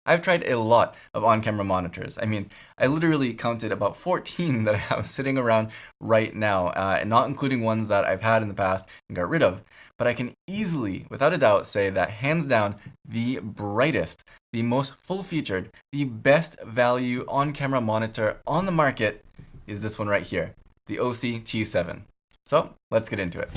I've tried a lot of on-camera monitors. I mean, I literally counted about 14 that I have sitting around right now, and not including ones that I've had in the past and got rid of. But I can easily, without a doubt, say that hands down, the brightest, the most full-featured, the best value on-camera monitor on the market is this one right here, the Osee T7. So let's get into it.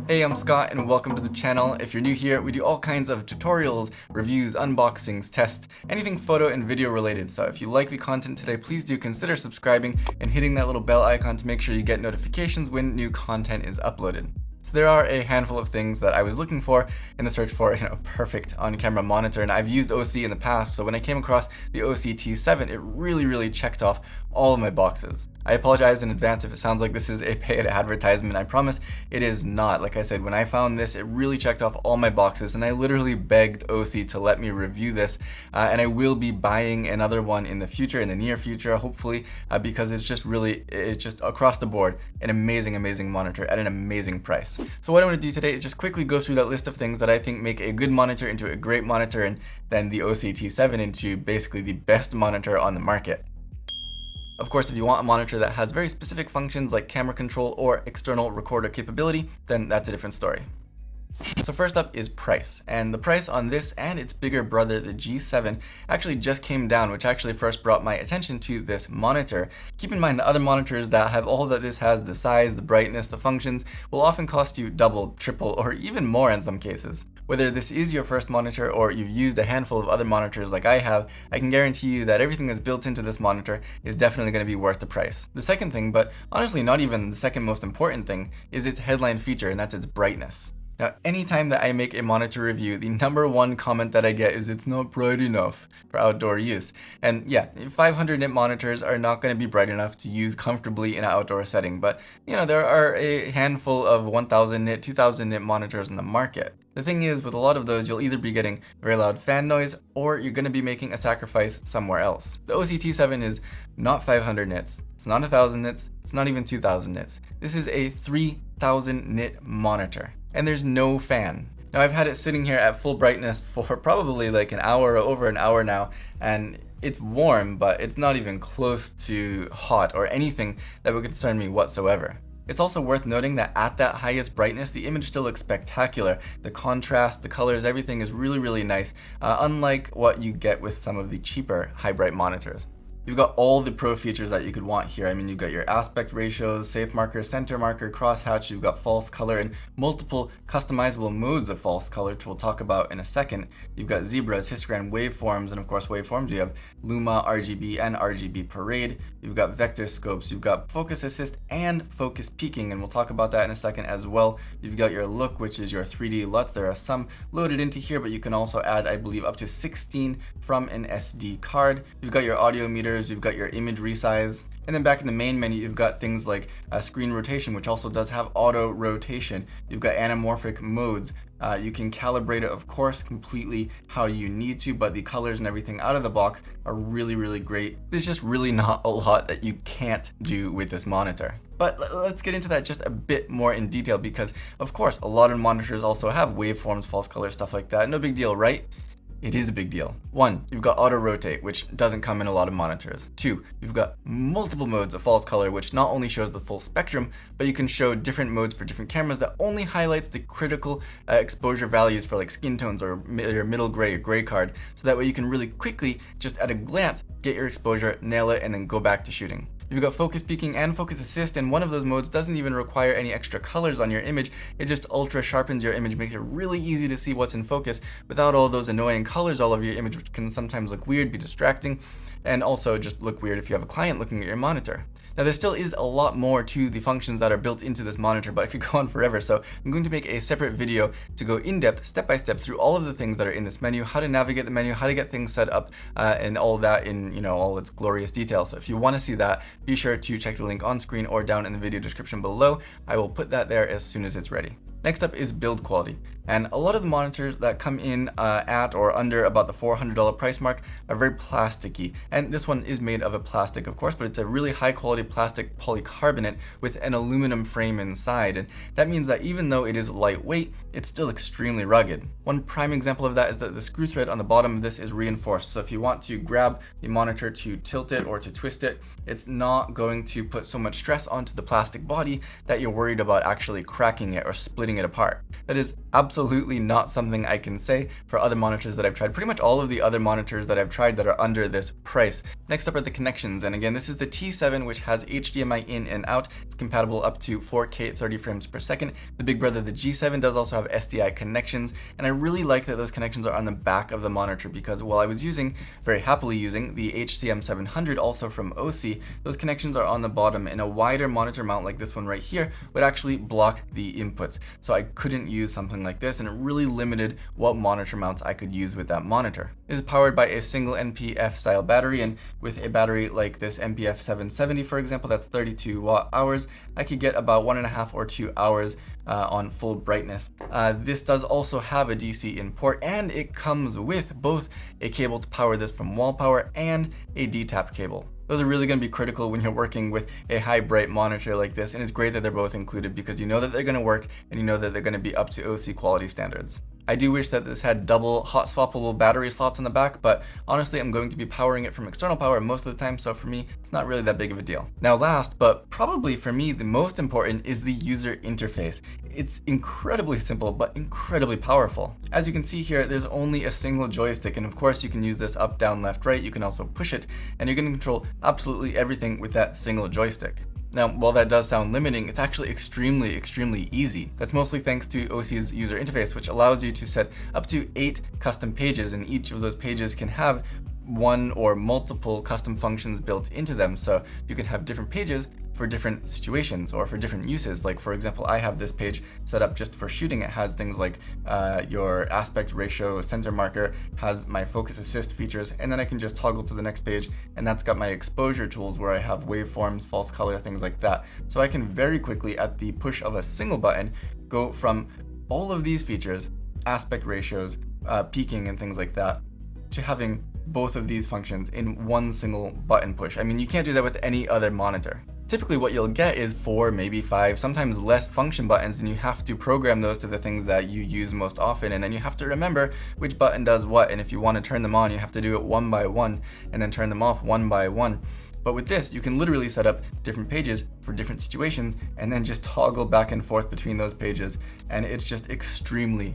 Hey, I'm Scott and welcome to the channel. If you're new here, we do all kinds of tutorials, reviews, unboxings, tests, anything photo and video related. So if you like the content today, please do consider subscribing and hitting that little bell icon to make sure you get notifications when new content is uploaded. So there are a handful of things that I was looking for in the search for a perfect on-camera monitor, and I've used Osee in the past, so when I came across the Osee T7, it really checked off all of my boxes. I apologize in advance if it sounds like this is a paid advertisement. I promise it is not. Like I said, when I found this, it really checked off all my boxes, and I literally begged Osee to let me review this, and I will be buying another one in the future, in the near future, hopefully, because it's just across the board, an amazing monitor at an amazing price. So what I want to do today is just quickly go through that list of things that I think make a good monitor into a great monitor, and then the Osee T7 into basically the best monitor on the market. Of course, if you want a monitor that has very specific functions like camera control or external recorder capability, then that's a different story. So first up is price, and the price on this and its bigger brother, the G7, actually just came down, which actually first brought my attention to this monitor. Keep in mind the other monitors that have all that this has, the size, the brightness, the functions, will often cost you double, triple, or even more in some cases. Whether this is your first monitor or you've used a handful of other monitors like I have, I can guarantee you that everything that's built into this monitor is definitely going to be worth the price. The second thing, but honestly not even the second most important thing, is its headline feature, and that's its brightness. Now, anytime that I make a monitor review, the number one comment that I get is it's not bright enough for outdoor use. And yeah, 500 nit monitors are not going to be bright enough to use comfortably in an outdoor setting, but there are a handful of 1000 nit, 2000 nit monitors in the market. The thing is, with a lot of those, you'll either be getting very loud fan noise or you're going to be making a sacrifice somewhere else. The Osee T7 is not 500 nits, it's not 1000 nits, it's not even 2000 nits. This is a 3000 nit monitor. And there's no fan. Now I've had it sitting here at full brightness for probably like an hour or over an hour now, and it's warm, but it's not even close to hot or anything that would concern me whatsoever. It's also worth noting that at that highest brightness, the image still looks spectacular. The contrast, the colors, everything is really nice, unlike what you get with some of the cheaper high bright monitors. You've got all the pro features that you could want here. I mean, you've got your aspect ratios, safe marker, center marker, crosshatch, you've got false color, and multiple customizable modes of false color, which we'll talk about in a second. You've got zebras, histogram waveforms, and of course waveforms. You have Luma, RGB, and RGB parade. You've got vector scopes, you've got focus assist and focus peaking, and we'll talk about that in a second as well. You've got your look, which is your 3D LUTs. There are some loaded into here, but you can also add, I believe, up to 16 from an SD card. You've got your audio meters, you've got your image resize, and then back in the main menu you've got things like screen rotation, which also does have auto rotation. You've got anamorphic modes. You can calibrate it, of course, completely how you need to, but the colors and everything out of the box are really great. There's just really not a lot that you can't do with this monitor. But let's get into that just a bit more in detail, because of course a lot of monitors also have waveforms, false color, stuff like that. No big deal, right? It is a big deal. 1, you've got auto rotate, which doesn't come in a lot of monitors. 2, you've got multiple modes of false color, which not only shows the full spectrum, but you can show different modes for different cameras that only highlights the critical exposure values for like skin tones or your middle gray or gray card. So that way you can really quickly, just at a glance, get your exposure, nail it, and then go back to shooting. You've got focus peaking and focus assist, and one of those modes doesn't even require any extra colors on your image. It just ultra sharpens your image, makes it really easy to see what's in focus without all those annoying colors all over your image, which can sometimes look weird, be distracting, and also just look weird if you have a client looking at your monitor. Now there still is a lot more to the functions that are built into this monitor, but I could go on forever, so I'm going to make a separate video to go in depth, step by step, through all of the things that are in this menu, how to navigate the menu, how to get things set up, and all that in all its glorious detail. So if you want to see that, be sure to check the link on screen or down in the video description below. I will put that there as soon as it's ready. Next up is build quality. And a lot of the monitors that come in at or under about the $400 price mark are very plasticky. And this one is made of a plastic, of course, but it's a really high quality plastic polycarbonate with an aluminum frame inside. And that means that even though it is lightweight, it's still extremely rugged. One prime example of that is that the screw thread on the bottom of this is reinforced. So if you want to grab the monitor to tilt it or to twist it, it's not going to put so much stress onto the plastic body that you're worried about actually cracking it or splitting it apart. That is absolutely not something I can say for other monitors that I've tried. Pretty much all of the other monitors that I've tried that are under this price. Next up are the connections, and again, this is the T7, which has HDMI in and out. It's compatible up to 4K 30 frames per second. The big brother, the G7, does also have SDI connections, and I really like that those connections are on the back of the monitor, because while I was very happily using the HCM 700 also from Osee, those connections are on the bottom, and a wider monitor mount like this one right here would actually block the inputs. So I couldn't use something like this, and it really limited what monitor mounts I could use with that monitor. It is powered by a single NPF style battery, and with a battery like this NPF 770, for example, that's 32 watt hours, I could get about 1.5 or 2 hours on full brightness. This does also have a DC in port, and it comes with both a cable to power this from wall power and a D-tap cable. Those are really going to be critical when you're working with a high bright monitor like this, and it's great that they're both included because you know that they're going to work and you know that they're going to be up to Osee quality standards. I do wish that this had double hot swappable battery slots on the back, but honestly I'm going to be powering it from external power most of the time, so for me it's not really that big of a deal. Now last, but probably for me the most important, is the user interface. It's incredibly simple but incredibly powerful. As you can see here, there's only a single joystick, and of course you can use this up, down, left, right. You can also push it, and you're going to control absolutely everything with that single joystick. Now, while that does sound limiting, it's actually extremely easy. That's mostly thanks to Osee's user interface, which allows you to set up to 8 custom pages, and each of those pages can have one or multiple custom functions built into them. So you can have different pages for different situations or for different uses. Like for example, I have this page set up just for shooting. It has things like your aspect ratio, center marker, has my focus assist features, and then I can just toggle to the next page, and that's got my exposure tools where I have waveforms, false color, things like that. So I can very quickly, at the push of a single button, go from all of these features, aspect ratios, peaking and things like that, to having both of these functions in one single button push. I mean, you can't do that with any other monitor. Typically what you'll get is 4, maybe 5, sometimes less function buttons, and you have to program those to the things that you use most often, and then you have to remember which button does what, and if you want to turn them on, you have to do it one by one, and then turn them off one by one. But with this, you can literally set up different pages for different situations and then just toggle back and forth between those pages, and it's just extremely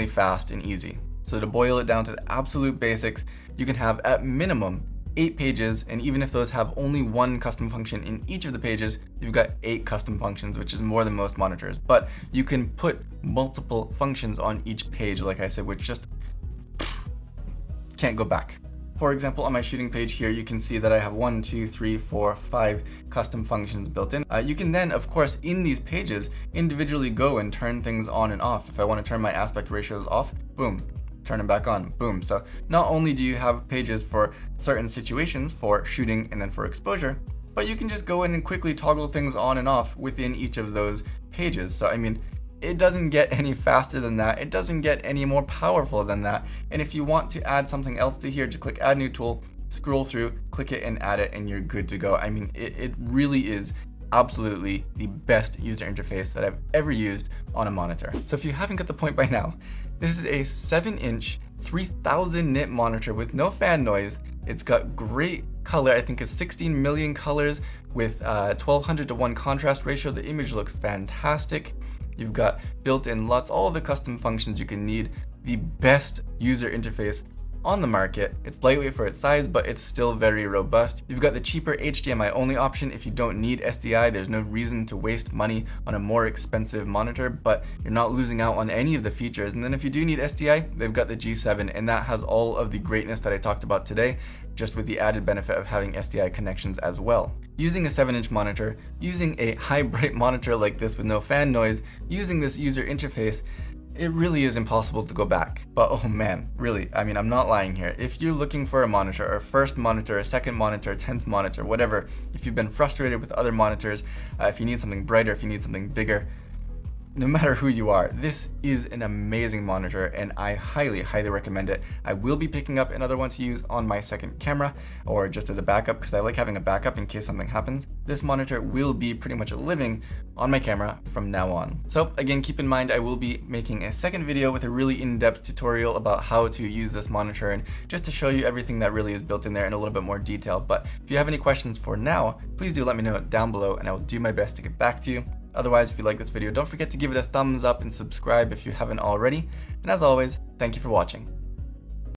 fast and easy. So to boil it down to the absolute basics, you can have at minimum 8 pages, and even if those have only one custom function in each of the pages, you've got 8 custom functions, which is more than most monitors. But you can put multiple functions on each page, like I said, which just can't go back. For example, on my shooting page here, you can see that I have 1, 2, 3, 4, 5 custom functions built in. You can then, of course, in these pages, individually go and turn things on and off. If I want to turn my aspect ratios off, boom, turn them back on, boom. So not only do you have pages for certain situations, for shooting and then for exposure, but you can just go in and quickly toggle things on and off within each of those pages. So I mean, it doesn't get any faster than that. It doesn't get any more powerful than that. And if you want to add something else to here, just click add new tool, scroll through, click it and add it, and you're good to go. I mean, it really is absolutely the best user interface that I've ever used on a monitor. So if you haven't got the point by now, this is a 7-inch 3000 nit monitor with no fan noise. It's got great color. I think it's 16 million colors with 1200 to 1 contrast ratio. The image looks fantastic. You've got built-in LUTs, all the custom functions you can need. The best user interface on the market. It's lightweight for its size, but it's still very robust. You've got the cheaper HDMI only option. If you don't need SDI, there's no reason to waste money on a more expensive monitor, but you're not losing out on any of the features. And then if you do need SDI, they've got the G7, and that has all of the greatness that I talked about today, just with the added benefit of having SDI connections as well. Using a 7-inch monitor, using a high bright monitor like this with no fan noise, using this user interface, it really is impossible to go back. But oh man, really, I mean, I'm not lying here. If you're looking for a monitor, or a first monitor, a second monitor, a 10th monitor, whatever, if you've been frustrated with other monitors, if you need something brighter, if you need something bigger, no matter who you are, this is an amazing monitor and I highly recommend it. I will be picking up another one to use on my second camera or just as a backup because I like having a backup in case something happens. This monitor will be pretty much living on my camera from now on. So again, keep in mind I will be making a second video with a really in-depth tutorial about how to use this monitor and just to show you everything that really is built in there in a little bit more detail. But if you have any questions for now, please do let me know down below and I will do my best to get back to you. Otherwise, if you like this video, don't forget to give it a thumbs up and subscribe if you haven't already. And as always, thank you for watching.